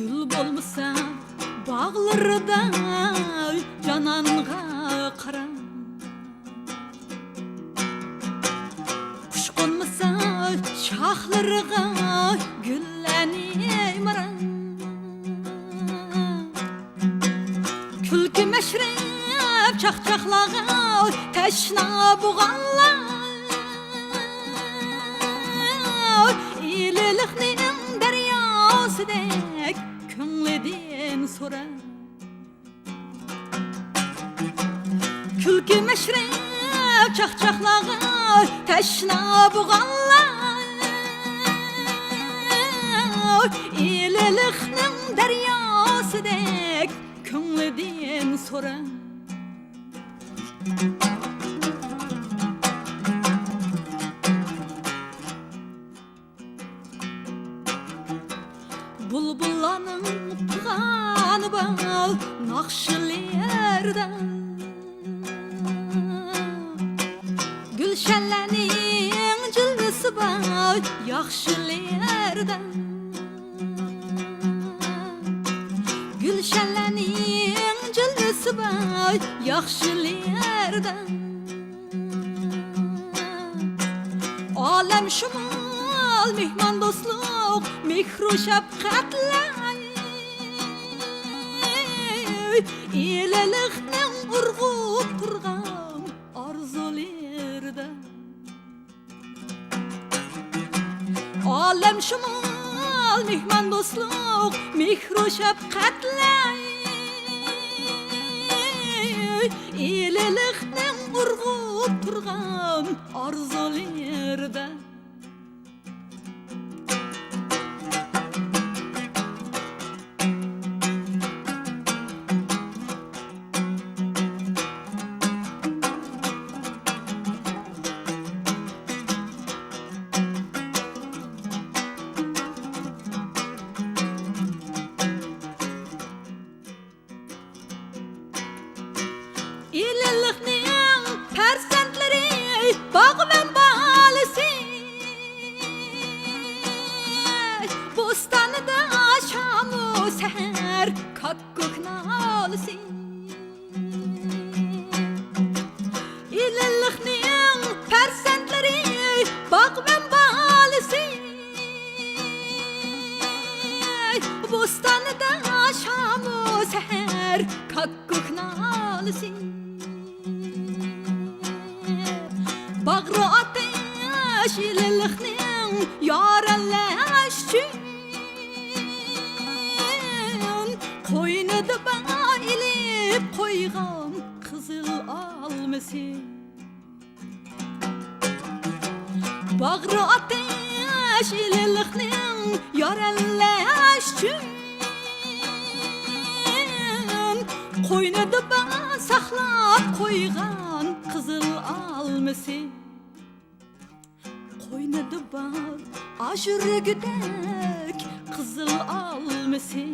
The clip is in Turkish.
Gül bolmasa bağlarda cananğa qara. Kuş konmasa şahlarga gülleni mara. Külki meşrep çaqçaqlağa teşna buğanlar. İliliknin deryasıdek köngledin sora. Külki meşrep çaqçaqlağa teşna buğanlar. İliliknin deryasıdek köngledin sora. Bulbullanın kanı bal nakşılı yerden. Gülşenlerin cılgısı bal yakşılı yerden. Gülşenlerin cılgısı bal yakşılı yerden. Alem şumal mihman dostluk mihru şefkatle. İyiliknin urgup turgan arzularda. Alem şumal mihman dostluk mihru şefkatle. İyiliknin urgup turgan arzularda. İliliknin persentleri bağ ve balisi. Bostanıda şamu seher kakkuk nalisi. İliliknin persentleri bağ ve balisi. Bostanıda şamu seher kakkuk nalisi. Bağrı ateş ililiknin yarelleşçün. Koynuda bayilip koygan kızıl alması. Bağrı ateş ililiknin yarelleşçün. Koynuda saklap koygan kızıl alması. Koynuda ajur güdek kızıl alması.